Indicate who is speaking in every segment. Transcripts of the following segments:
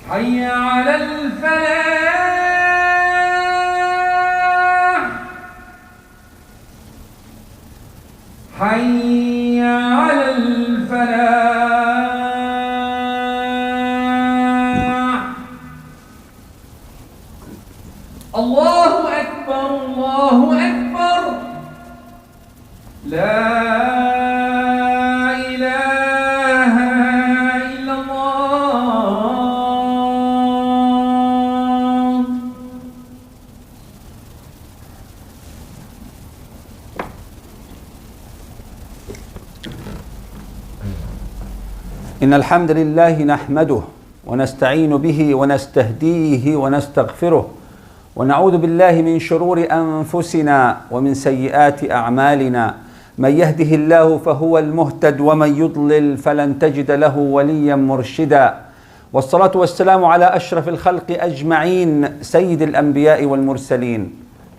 Speaker 1: حي على الفلاح حي على الفلاح الله أكبر الله أكبر لا إله إلا الله.
Speaker 2: إن الحمد لله نحمده ونستعين به ونستهديه ونستغفره ونعوذ بالله من شرور أنفسنا ومن سيئات أعمالنا. من يهده الله فهو المهتد ومن يضلل فلن تجد له وليا مرشدا. والصلاة والسلام على أشرف الخلق أجمعين سيد الأنبياء والمرسلين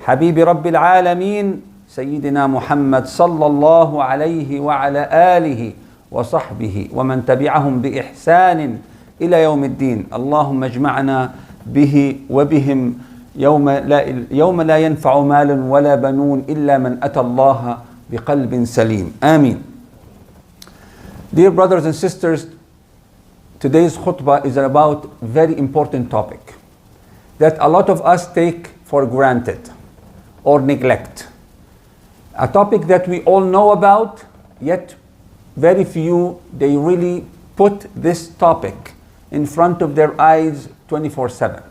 Speaker 2: حبيب رب العالمين سيدنا محمد صلى الله عليه وعلى آله وصحبه ومن تبعهم بإحسان إلى يوم الدين. اللهم اجمعنا به وبهم يوم لا ينفع مال ولا بنون إلا من أتى الله بقلب سليم. آمين. Dear brothers and sisters, today's khutbah is about a very important topic that a lot of us take for granted or neglect. A topic that we all know about, yet very few, they really put this topic in front of their eyes 24/7.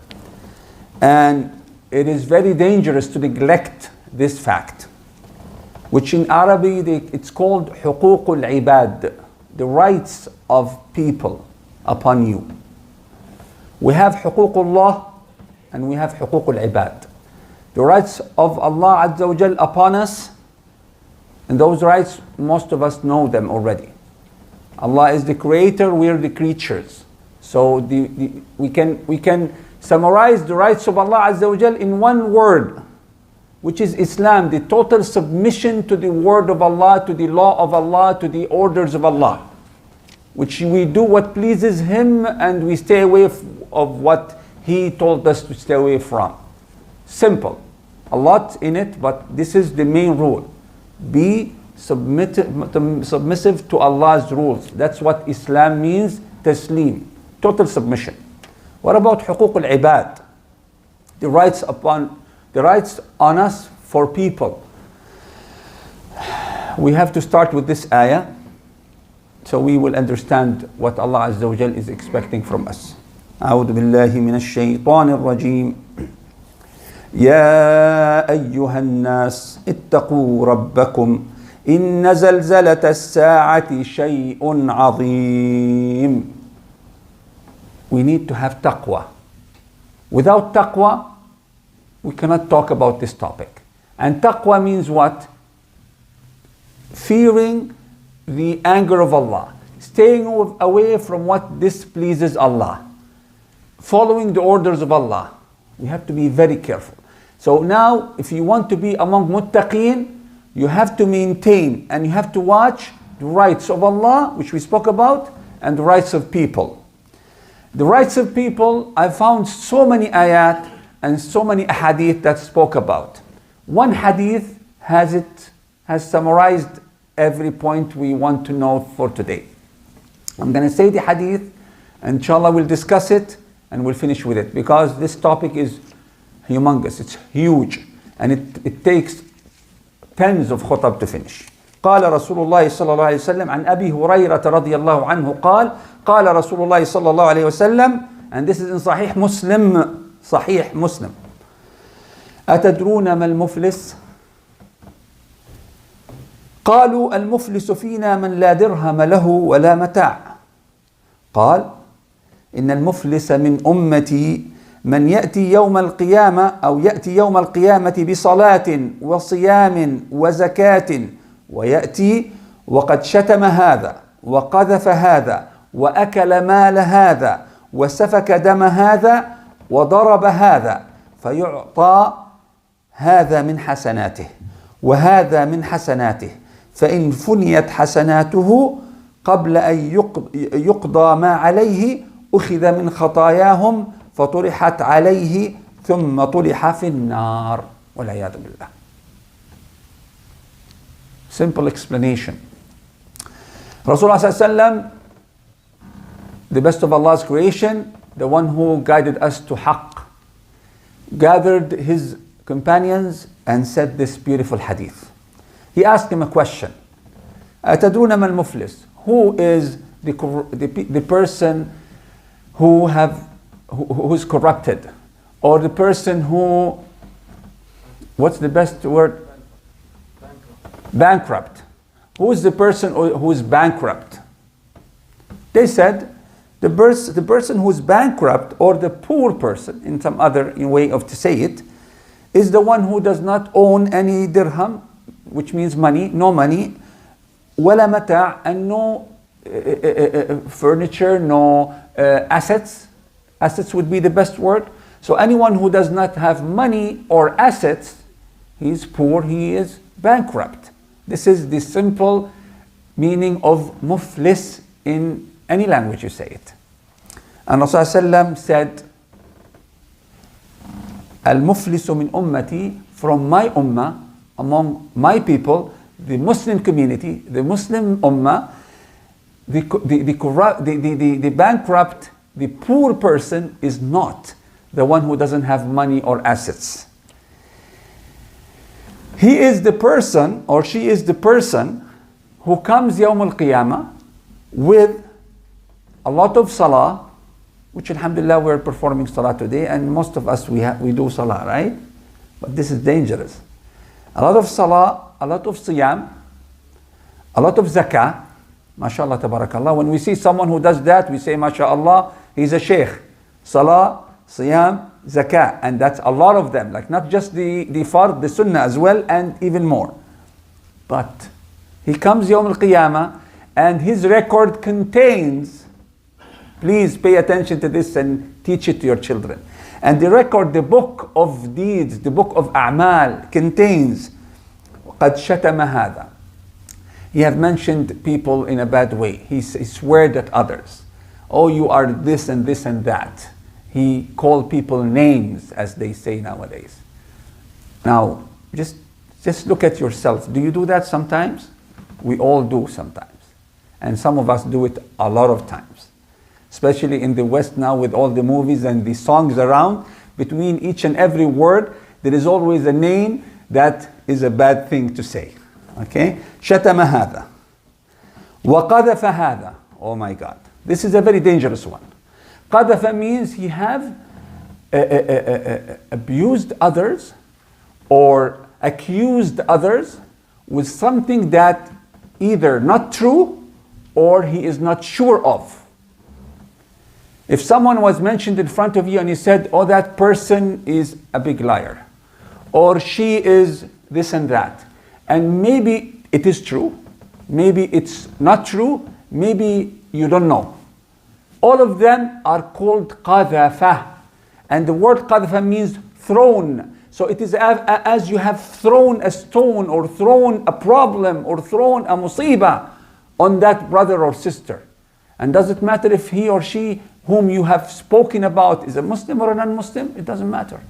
Speaker 2: And it is very dangerous to neglect this fact, which in Arabic it's called حقوق العباد, the rights of people upon you. We have حقوق الله and we have حقوق العباد, the rights of Allah Azza wa Jal upon us, and those rights most of us know them already. Allah is the creator, we are the creatures. So we can summarize the rights of Allah Azza wa Jal in one word, which is Islam, the total submission to the word of Allah, to the law of Allah, to the orders of Allah, which we do what pleases Him and we stay away of what He told us to stay away from. Simple. A lot in it, but this is the main rule. Be submissive to Allah's rules. That's what Islam means, taslim, total submission. What about حقوق العباد? The rights on us for people. We have to start with this ayah so we will understand what Allah Azza wa Jal is expecting from us. أعوذ بالله من الشيطان الرجيم. يا أيها الناس اتقوا ربكم إن زلزلة الساعة شيء عظيم. We need to have taqwa. Without taqwa, we cannot talk about this topic. And taqwa means what? Fearing the anger of Allah, staying away from what displeases Allah, following the orders of Allah. We have to be very careful. So now, if you want to be among muttaqeen, you have to maintain and you have to watch the rights of Allah, which we spoke about, and the rights of people. The rights of people, I found so many ayat and so many hadith that spoke about. One hadith has summarized every point we want to know for today. I'm going to say the hadith, and inshallah we'll discuss it and we'll finish with it, because this topic is humongous, it's huge, and it takes tens of khutab to finish. قال رسول الله صلى الله عليه وسلم عن أبي هريرة رضي الله عنه قال قال رسول الله صلى الله عليه وسلم, and this is in صحيح مسلم. أتدرون ما المفلس؟ قالوا المفلس فينا من لا درهم له ولا متاع. قال إن المفلس من أمتي من يأتي يوم القيامة بصلاة وصيام وزكاة ويأتي وقد شتم هذا وقذف هذا وأكل مال هذا وسفك دم هذا وضرب هذا فيعطى هذا من حسناته وهذا من حسناته فإن فنيت حسناته قبل أن يقضى ما عليه أخذ من خطاياهم فطرحت عليه ثم طرح في النار والعياذ بالله. Simple explanation. Rasulullah sallallahu, the best of Allah's creation, the one who guided us to haqq, gathered his companions and said this beautiful hadith. He asked him a question. أتدرون ما المفلس? Who is the person who is corrupted, or the person who, what's the best word? Bankrupt. Who is the person who is bankrupt? They said the person who is bankrupt, or the poor person, in some other way of to say it, is the one who does not own any dirham, which means money, no money, ولا متاع, and no furniture, no assets. Assets would be the best word. So anyone who does not have money or assets, he is poor, he is bankrupt. This is the simple meaning of muflis in any language you say it. And Rasulullah said, Al-muflisu min ummati, from my ummah, among my people, the Muslim community, the Muslim ummah, the bankrupt, the poor person is not the one who doesn't have money or assets. He is the person, or she is the person, who comes Yawm al-Qiyamah with a lot of salah, which alhamdulillah we're performing salah today, and most of us we do salah, right? But this is dangerous. A lot of salah, a lot of siyam, a lot of zakah, mashallah tabarakallah. When we see someone who does that, we say mashallah, he's a sheikh. Salah, siyam, zakah, and that's a lot of them, like not just the fard, the sunnah as well, and even more. But he comes Yawm al-Qiyamah and his record contains, please pay attention to this and teach it to your children. And the record, the book of deeds, the book of a'mal contains قَدْ شَتَمَ هَذَا. He have mentioned people in a bad way. He sweared at others. Oh, you are this and this and that. He called people names, as they say nowadays. Now, just look at yourself. Do you do that sometimes? We all do sometimes. And some of us do it a lot of times. Especially in the West now, with all the movies and the songs around, between each and every word, there is always a name that is a bad thing to say. Okay? شتم هذا وقذف هذا. Oh my God. This is a very dangerous one. قذف means he have abused others or accused others with something that either not true or he is not sure of. If someone was mentioned in front of you and you said, oh, that person is a big liar, or she is this and that, and maybe it is true, maybe it's not true, maybe you don't know. All of them are called قذفة. And the word قذفة means thrown. So it is as you have thrown a stone or thrown a problem or thrown a musibah on that brother or sister. And does it matter if he or she whom you have spoken about is a Muslim or a non-Muslim? It doesn't matter.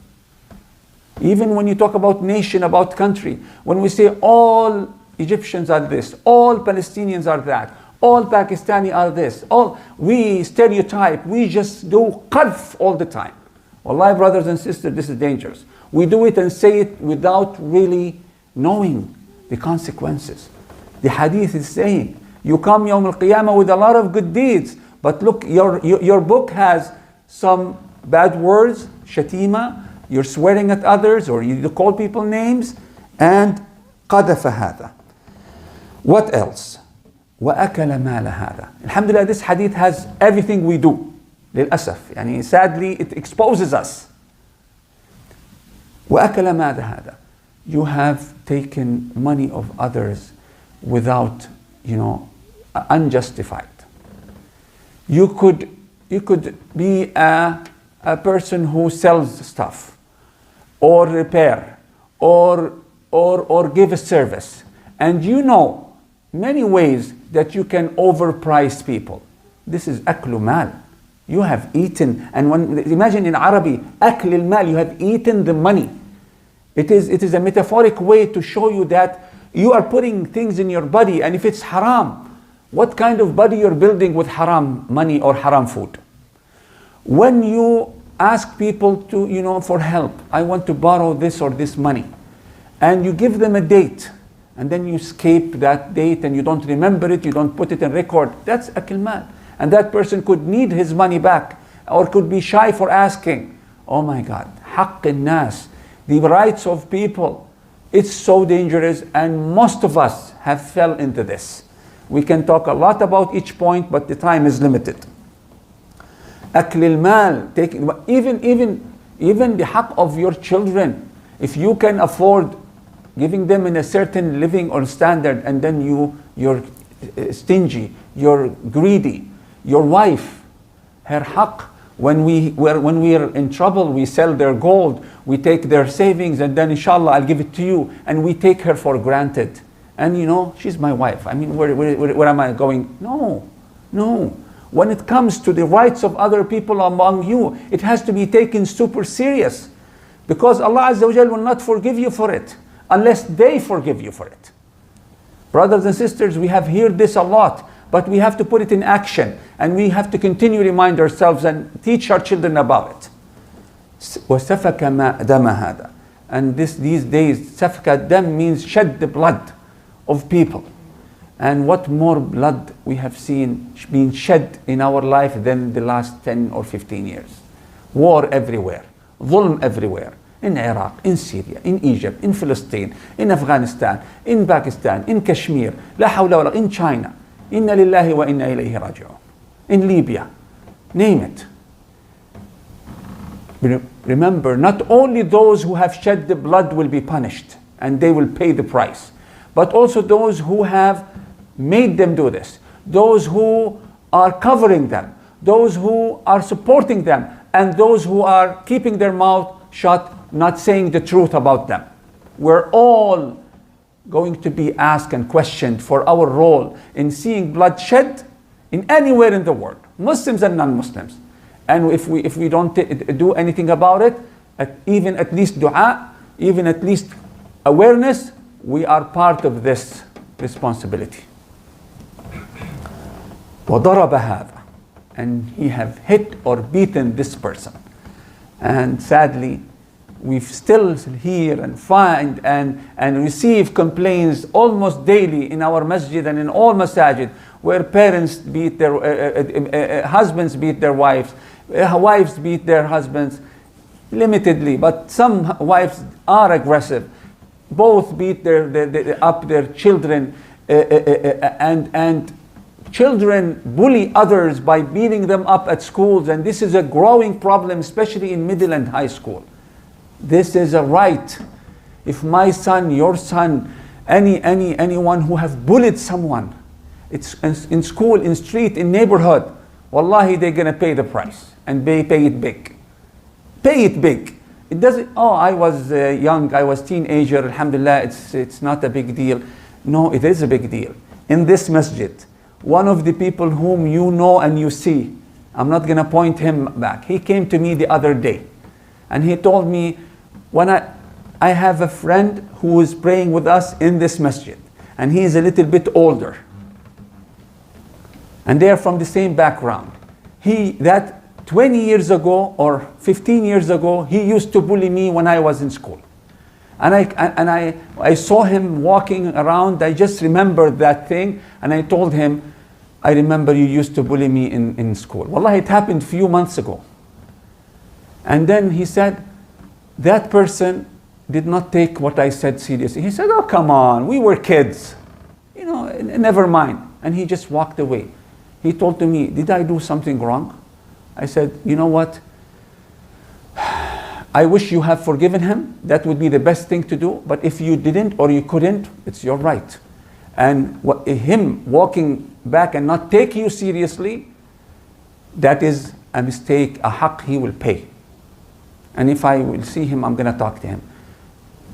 Speaker 2: Even when you talk about nation, about country, when we say all Egyptians are this, all Palestinians are that, all Pakistani are this, all we stereotype, we just do qadf all the time. Wallahi, brothers and sisters, this is dangerous. We do it and say it without really knowing the consequences. The hadith is saying, you come Yawm al-Qiyamah with a lot of good deeds, but look, your book has some bad words, shatima, you're swearing at others, or you call people names, and قذف هذا. What else? وأكل مال هذا. Alhamdulillah, this hadith has everything we do. للأسف. يعني sadly, it exposes us. وأكل مال هذا. You have taken money of others without, unjustified. You could be a person who sells stuff, or repair, or or give a service, and you know many ways that you can overprice people. This is aklu mal. You have eaten, and imagine in Arabic, akl al-mal, you have eaten the money. It is a metaphoric way to show you that you are putting things in your body, and if it's haram, what kind of body you're building with haram money or haram food? When you ask people to, for help, I want to borrow this or this money, and you give them a date, and then you escape that date and you don't remember it, you don't put it in record, that's akl mal. And that person could need his money back or could be shy for asking. Oh my God, haqq al-nas, the rights of people, it's so dangerous, and most of us have fell into this. We can talk a lot about each point, but the time is limited. Akl al-mal, even the haqq of your children, if you can afford giving them in a certain living or standard, and then you're stingy, you're greedy. Your wife, her haqq, when we are in trouble, we sell their gold, we take their savings, and then inshallah I'll give it to you, and we take her for granted. And she's my wife. I mean, where am I going? No. When it comes to the rights of other people among you, it has to be taken super serious, because Allah Azza wa Jal will not forgive you for it unless they forgive you for it. Brothers and sisters, we have heard this a lot, but we have to put it in action, and we have to continue to remind ourselves and teach our children about it. وَسَفَكَ مَا دَمَ هَذَا. And these days, سَفْكَ دَم means shed the blood of people. And what more blood we have seen being shed in our life than the last 10 or 15 years. War everywhere, ظلم everywhere. In Iraq, in Syria, in Egypt, in Palestine, in Afghanistan, in Pakistan, in Kashmir, لا حول ولا in China. Inna lillahi wa inna ilayhi raji'un. In Libya, name it. Remember, not only those who have shed the blood will be punished and they will pay the price, but also those who have made them do this, those who are covering them, those who are supporting them, and those who are keeping their mouth shut, not saying the truth about them. We're all going to be asked and questioned for our role in seeing bloodshed in anywhere in the world, Muslims and non-Muslims. And if we don't do anything about it, even at least dua, even at least awareness, we are part of this responsibility. وَضَرَبَ هَذَا. And he have hit or beaten this person. And sadly, we still hear and find and receive complaints almost daily in our masjid and in all masajid, where parents beat their husbands beat their wives, wives beat their husbands, limitedly, but some wives are aggressive. Both beat their children, and children bully others by beating them up at schools, and this is a growing problem, especially in middle and high school. This is a right. If my son, your son, anyone who have bullied someone, it's in school, in street, in neighborhood, wallahi, they're gonna pay the price, and pay it big. Pay it big. It doesn't. Oh, I was young. I was teenager. Alhamdulillah, it's not a big deal. No, it is a big deal. In this masjid, one of the people whom you know and you see, I'm not gonna point him back. He came to me the other day, and he told me, when I have a friend who is praying with us in this masjid, and he is a little bit older, and they are from the same background. That 20 years ago or 15 years ago, he used to bully me when I was in school. And I saw him walking around. I just remembered that thing, and I told him, I remember you used to bully me in school. Wallahi, it happened a few months ago. And then he said, that person did not take what I said seriously. He said, oh, come on, we were kids. Never mind. And he just walked away. He told to me, did I do something wrong? I said, you know what? I wish you have forgiven him. That would be the best thing to do. But if you didn't or you couldn't, it's your right. And him walking back and not take you seriously, that is a mistake, a haqq he will pay. And if I will see him, I'm going to talk to him.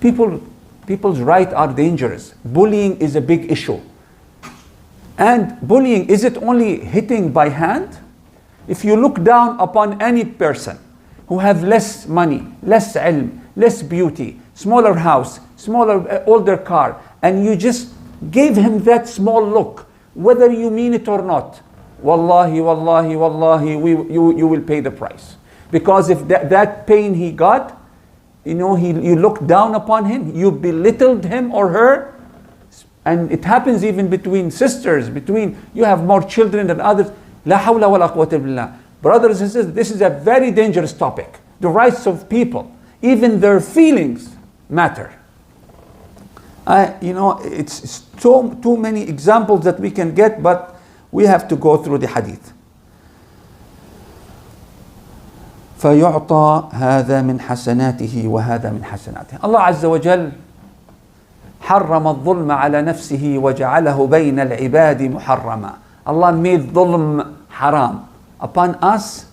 Speaker 2: People People's rights are dangerous. Bullying is a big issue. And bullying, is it only hitting by hand? If you look down upon any person who have less money, less ilm, less beauty, smaller house, smaller, older car, and you just gave him that small look, whether you mean it or not, wallahi, wallahi, wallahi, you will pay the price. Because if that pain he got, you looked down upon him, you belittled him or her, and it happens even between sisters, you have more children than others. La hawla wa la quwwata billah. Brothers and sisters, this is a very dangerous topic. The rights of people, even their feelings matter. It's too many examples that we can get, but we have to go through the hadith. فيعطى هذا من حسناته وهذا من حسناته. Allah عز وجل حرم الظلم على نفسه وجعله بين العباد محرما. Allah made dhulm haram. Upon us?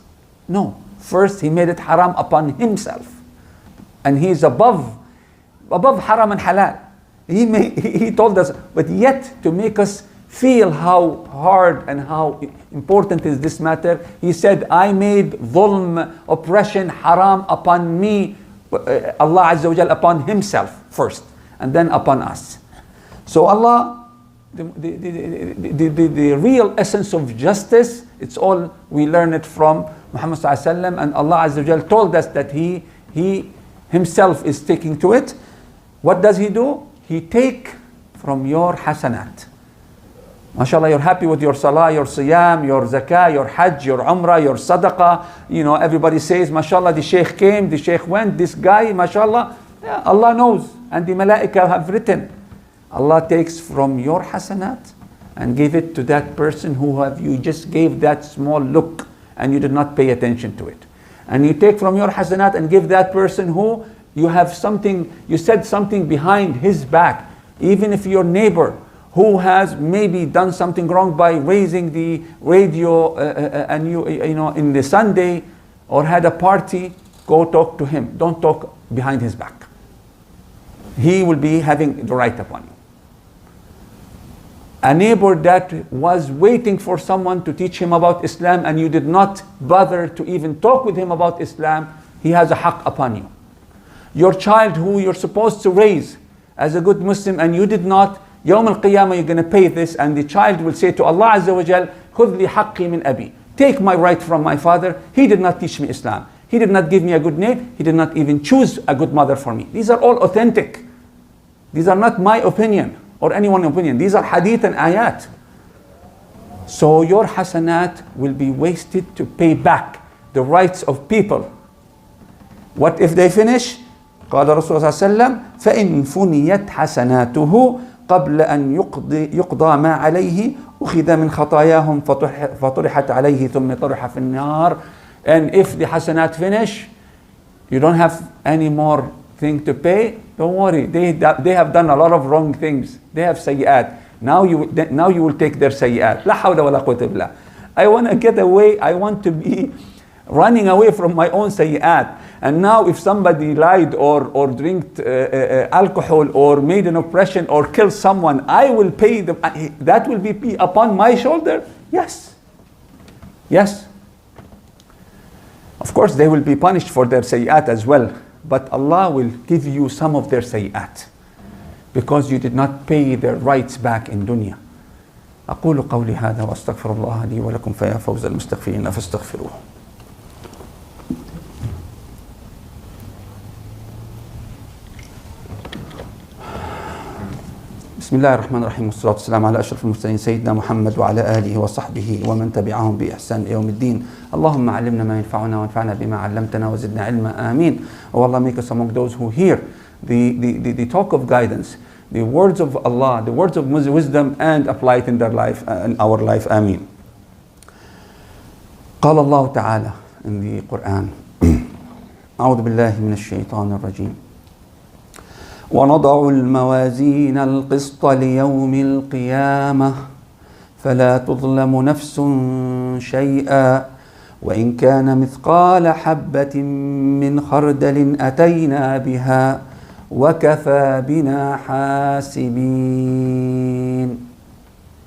Speaker 2: No. First He made it haram upon Himself. And He's above haram and halal. He told us, but yet to make us feel how hard and how important is this matter, He said, I made dhulm, oppression, haram upon me, Allah Azza wa Jal, upon Himself first, and then upon us. So Allah, the real essence of justice, it's all, we learn it from Muhammad Sallallahu Alaihi Wasallam, and Allah Azza wa Jal told us that He Himself is sticking to it. What does He do? He take from your hasanat. MashaAllah, you're happy with your salah, your siyam, your zakah, your hajj, your umrah, your sadaqah. Everybody says, MashaAllah, the sheikh came, the sheikh went, this guy, MashaAllah. Yeah, Allah knows. And the malaika have written. Allah takes from your hasanat and give it to that person you just gave that small look and you did not pay attention to it. And you take from your hasanat and give that person who you said something behind his back. Even if your neighbor who has maybe done something wrong by raising the radio and in the Sunday or had a party, go talk to him. Don't talk behind his back. He will be having the right upon you. A neighbor that was waiting for someone to teach him about Islam and you did not bother to even talk with him about Islam, he has a haqq upon you. Your child who you're supposed to raise as a good Muslim and you did not, Yawm al-Qiyamah you're going to pay this, and the child will say to Allah Azza wa Jal, خُذْ لي حَقِّي مِنْ أَبِي. Take my right from my father. He did not teach me Islam. He did not give me a good name. He did not even choose a good mother for me. These are all authentic. These are not my opinion or anyone's opinion. These are hadith and ayat. So your hasanat will be wasted to pay back the rights of people. What if they finish? قال رسول الله صلى الله عليه وسلم فإن فنيت حسناته قبل أن يقضى ما عليه أخذ من خطاياهم فطرحت عليه ثم طرح في النار. And if the hasanat finish, you don't have any more thing to pay, don't worry. They have done a lot of wrong things. They have sayyat. Now you will take their sayyat. لا حول ولا قوة إلا بالله. I want to get away. I want to be running away from my own sayyat. And now if somebody lied or drank alcohol or made an oppression or killed someone, I will pay them. That will be upon my shoulder? Yes. Yes. Of course they will be punished for their sayyat as well. But Allah will give you some of their sayyat because you did not pay their rights back in dunya. أقول قولي هذا وأستغفر الله لي ولكم فيا فوز المستغفرين فاستغفروه. بسم الله الرحمن الرحيم والصلاة والسلام على أشرف المرسلين سيدنا محمد وعلى آله وصحبه ومن تبعهم بإحسان يوم الدين. اللهم علمنا ما ينفعنا وانفعنا بما علمتنا وزدنا علما آمين. Oh Allah, make us among those who hear the talk of guidance, the words of Allah, the words of wisdom, and apply it in their life, in our life. Ameen. قال الله تعالى in the Quran أعوذ بالله من الشيطان الرجيم ونضع الموازين القسط ليوم القيامة فلا تظلم نفس شيئا وإن كان مثقال حبة من خردل أتينا بها وَكَفَى بِنَا حَاسِبِينَ.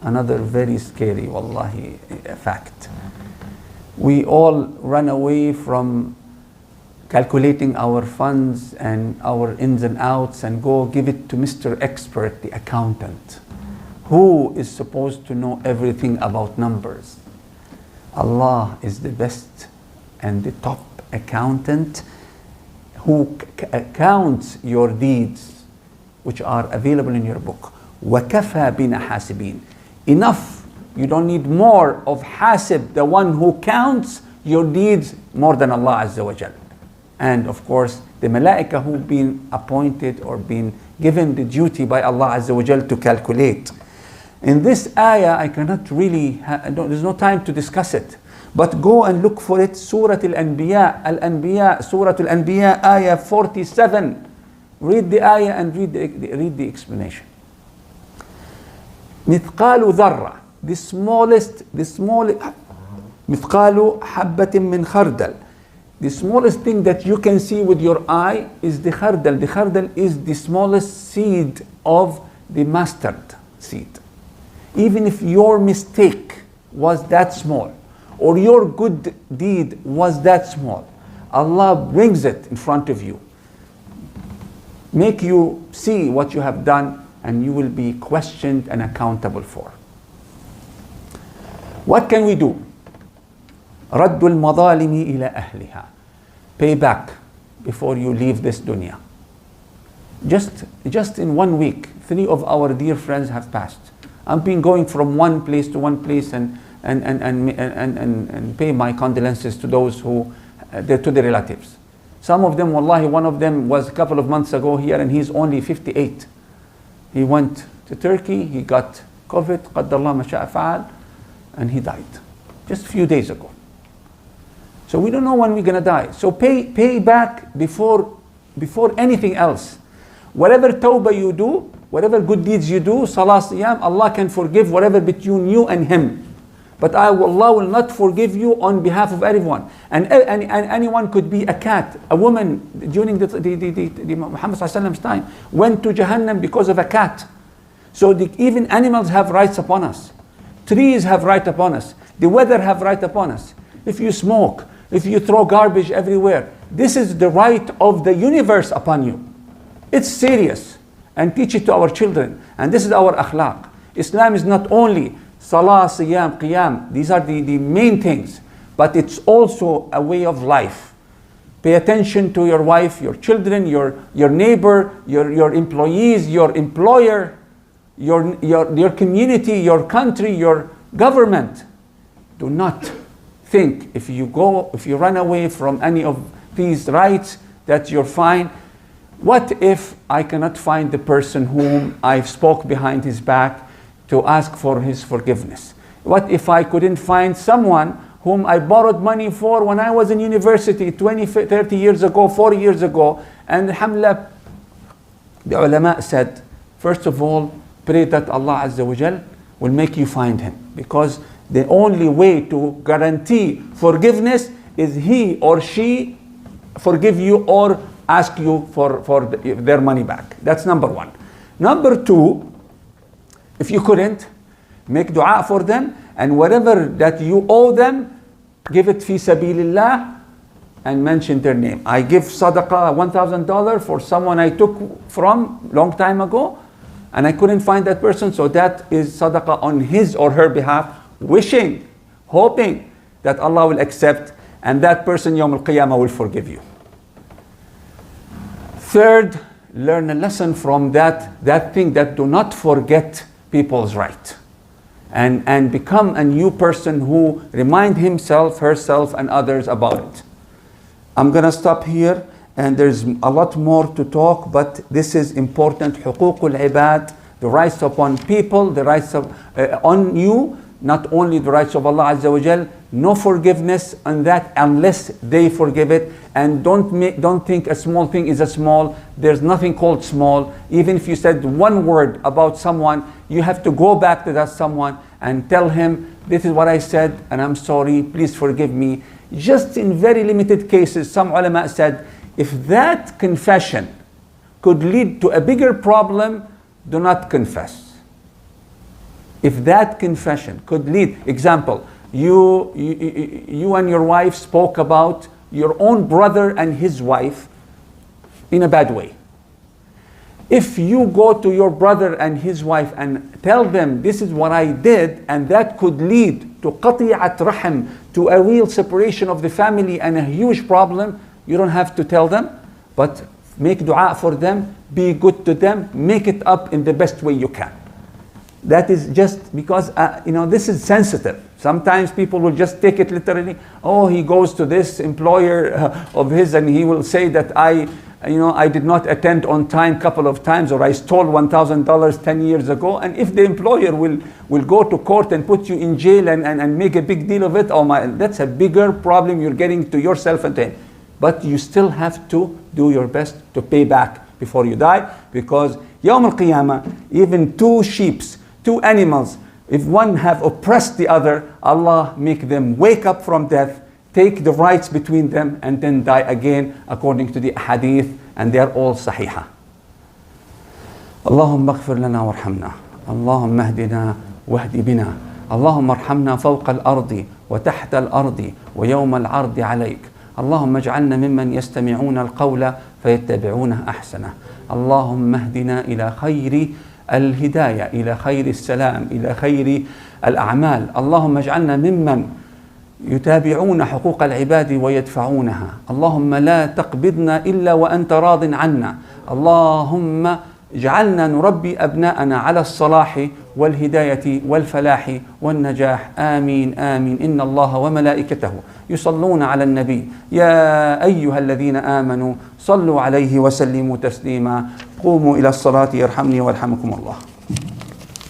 Speaker 2: Another very scary, wallahi, fact. We all run away from calculating our funds and our ins and outs and go give it to Mr. Expert, the accountant, who is supposed to know everything about numbers. Allah is the best and the top accountant who counts your deeds, which are available in your book. وَكَفَى بِنَا حَاسِبِينَ. Enough. You don't need more of Hasib, the one who counts your deeds more than Allah Azza wa Jal. And of course, the Malaika who've been appointed or been given the duty by Allah Azza wa Jal to calculate. In this ayah, I cannot really, there's no time to discuss it. But go and look for it, Surah Al-Anbiya, Surah Al-Anbiya, ayah 47. Read the ayah and read the explanation. مثقال ذرة, the smallest, مثقال حبة من خردل. The smallest thing that you can see with your eye is the khardal. The khardal is the smallest seed of the mustard seed. Even if your mistake was that small, or your good deed was that small, Allah brings it in front of you, make you see what you have done, and you will be questioned and accountable for. What can we do? رَدُّ الْمَظَالِمِ إِلَى أَهْلِهَا. Pay back before you leave this dunya. Just in 1 week, 3 of our dear friends have passed. I've been going from one place to one place and pay my condolences to those who, to the relatives. Some of them, wallahi, one of them was a couple of months ago here and he's only 58. He went to Turkey, he got COVID, قدر الله ما شاء فعل, and he died just a few days ago. So we don't know when we're going to die. So pay back before anything else. Whatever tawbah you do, whatever good deeds you do, salah, siyam, Allah can forgive whatever between you and Him. But Allah will not forgive you on behalf of everyone. And anyone could be a cat. A woman during the Muhammad ﷺ's time went to Jahannam because of a cat. So even animals have rights upon us. Trees have right upon us. The weather have right upon us. If you smoke, if you throw garbage everywhere, this is the right of the universe upon you. It's serious. And teach it to our children. And this is our akhlaq. Islam is not only salah, siyam, qiyam. These are the main things. But it's also a way of life. Pay attention to your wife, your children, your neighbor, your employees, your employer, your community, your country, your government. Do not think if you run away from any of these rights that you're fine. What if I cannot find the person whom I spoke behind his back to ask for his forgiveness? What if I couldn't find someone whom I borrowed money for when I was in university 20, 30 years ago, 40 years ago? And alhamdulillah, the ulama said, first of all, pray that Allah Azza wa Jal will make you find him. Because the only way to guarantee forgiveness is he or she forgive you or ask you for their money back. That's number one. Number two, if you couldn't, make dua for them, and whatever that you owe them, give it fi sabilillah and mention their name. I give Sadaqah $1,000 for someone I took from long time ago, and I couldn't find that person, so that is Sadaqah on his or her behalf, wishing, hoping that Allah will accept, and that person Yawm al-Qiyamah will forgive you. Third, learn a lesson from that thing, that do not forget people's right. And become a new person who remind himself, herself, and others about it. I'm going to stop here, and there's a lot more to talk, but this is important. Huququl ibad, the rights upon people, the rights on you, not only the rights of Allah Azza wa Jal. No forgiveness on that unless they forgive it. And don't think a small thing is a small. There's nothing called small. Even if you said one word about someone, you have to go back to that someone and tell him, this is what I said and I'm sorry, please forgive me. Just in very limited cases, some ulama said, if that confession could lead to a bigger problem, do not confess. If that confession could lead, example, you and your wife spoke about your own brother and his wife in a bad way. If you go to your brother and his wife and tell them this is what I did, and that could lead to qati'at rahim, to a real separation of the family and a huge problem, you don't have to tell them, but make dua for them, be good to them, make it up in the best way you can. That is just because, this is sensitive. Sometimes people will just take it literally. Oh, he goes to this employer of his and he will say that I did not attend on time a couple of times, or I stole $1,000 10 years ago. And if the employer will go to court and put you in jail and make a big deal of it, that's a bigger problem you're getting to yourself and to him. But you still have to do your best to pay back before you die, because Yawm al-Qiyamah, even two sheeps, two animals, if one have oppressed the other, Allah make them wake up from death, take the rights between them, and then die again according to the hadith, and they are all sahiha. Allahumma ighfir lana warhamna, Allahumma ahdina wahdi bina, Allahumma arhamna fawqa al-ardi wa tahta al-ardi wa yawma al-ardi alayk. اللهم اجعلنا ممن يستمعون القول فيتبعونه أحسنه. اللهم اهدنا إلى خير الهداية، إلى خير السلام، إلى خير الأعمال. اللهم اجعلنا ممن يتابعون حقوق العباد ويدفعونها. اللهم لا تقبضنا إلا وأنت راض عنا. اللهم اجعلنا نربي أبناءنا على الصلاح والهداية والفلاح والنجاح. آمين آمين. إن الله وملائكته يصلون على النبي يا أيها الذين آمنوا صلوا عليه وسلموا تسليما. قوموا إلى الصلاة يرحمني ويرحمكم الله.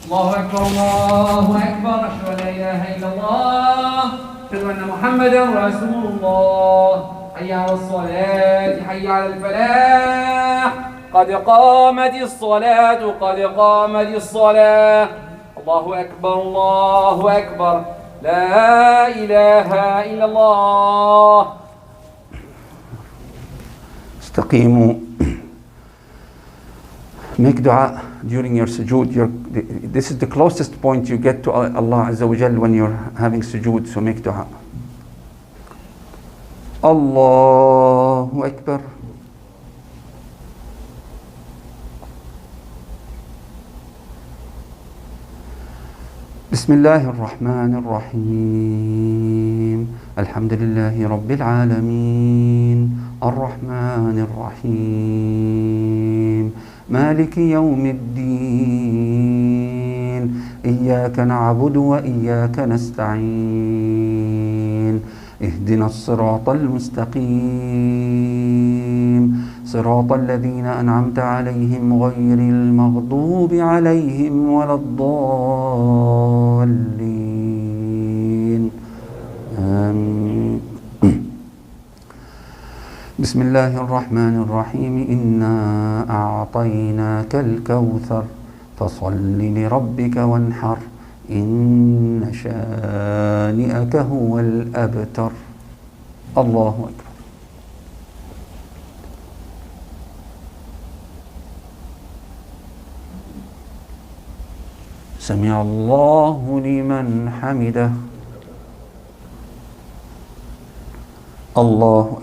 Speaker 1: الله أكبر الله أكبر. أشهد أن لا إله إلا الله، أشهد أن محمدا رسول الله. حي على الصلاة، حي على الفلاح، قد قامت الصلاة، قد قامت الصلاة. الله أكبر الله أكبر. لا إله إلا الله.
Speaker 2: استقيموا. Make dua during your sujood. This is the closest point you get to Allah Azza wa Jal when you're having sujood, so make dua. Allahu Akbar. بسم الله الرحمن الرحيم. الحمد لله رب العالمين، الرحمن الرحيم، مالك يوم الدين، إياك نعبد وإياك نستعين، اهدنا الصراط المستقيم، صراط الذين أنعمت عليهم غير المغضوب عليهم ولا الضالين. آمين. بسم الله الرحمن الرحيم. إنا أعطيناك الكوثر فصل لربك وانحر إن شانئك هو الأبتر. الله أكبر. سمع الله لمن حمده. الله أكبر.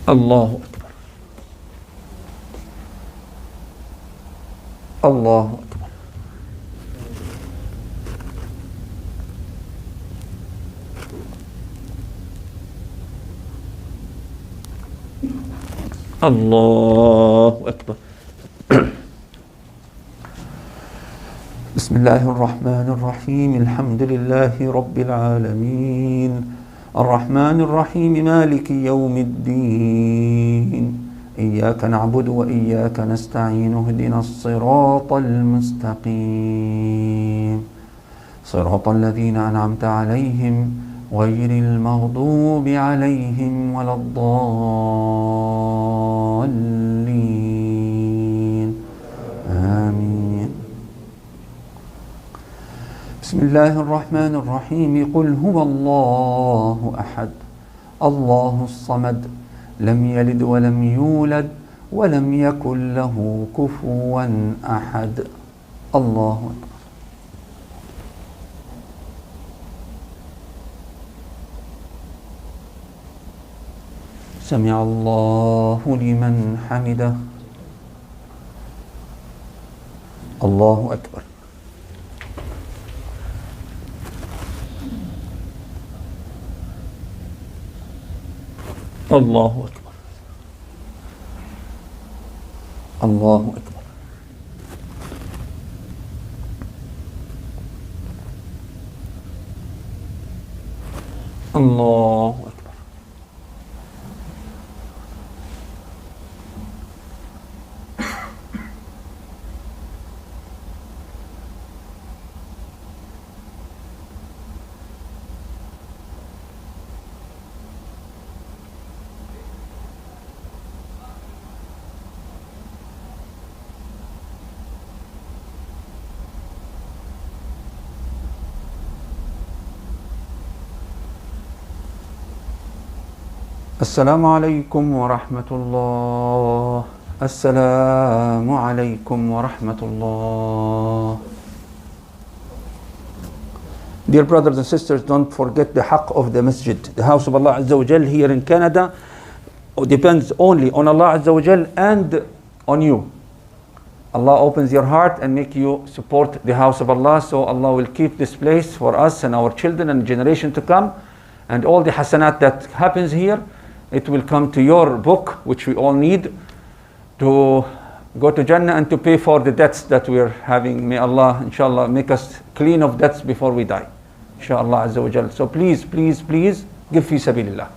Speaker 2: الله أكبر. الله أكبر. الله أكبر. بسم الله الرحمن الرحيم. الحمد لله رب العالمين، الرحمن الرحيم، مالك يوم الدين، إياك نعبد وإياك نستعين، اهدنا الصراط المستقيم، صراط الذين أنعمت عليهم غير المغضوب عليهم ولا الضالين. آمين. بسم الله الرحمن الرحيم قل هو الله أحد الله الصمد لم يلد ولم يولد ولم يكن له كفوا أحد الله أكبر. سمع الله لمن حمده. الله أكبر. الله أكبر. الله أكبر. الله أكبر. السلام عليكم ورحمة الله. السلام عليكم ورحمة الله. Dear brothers and sisters, don't forget the haqq of the masjid. The house of Allah Azza wa Jal here in Canada depends only on Allah Azza wa Jal and on you. Allah opens your heart and make you support the house of Allah, so Allah will keep this place for us and our children and generation to come, and all the hasanat that happens here, it will come to your book, which we all need to go to Jannah and to pay for the debts that we are having. May Allah, inshallah, make us clean of debts before we die. Inshallah Azza wa Jal. So please, please, please give fi sabilillah.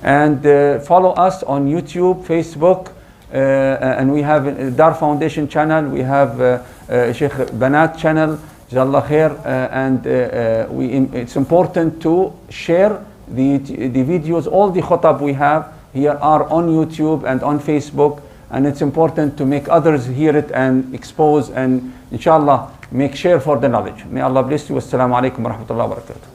Speaker 2: And follow us on YouTube, Facebook, and we have a Dar Foundation channel, we have Sheikh Banat channel, Jazakallah khair, and it's important to share the videos. All the khutab we have here are on YouTube and on Facebook, and it's important to make others hear it and expose and inshallah make share for the knowledge. May Allah bless you. Wassalamu alaikum wa rahmatullahi wa barakatuh.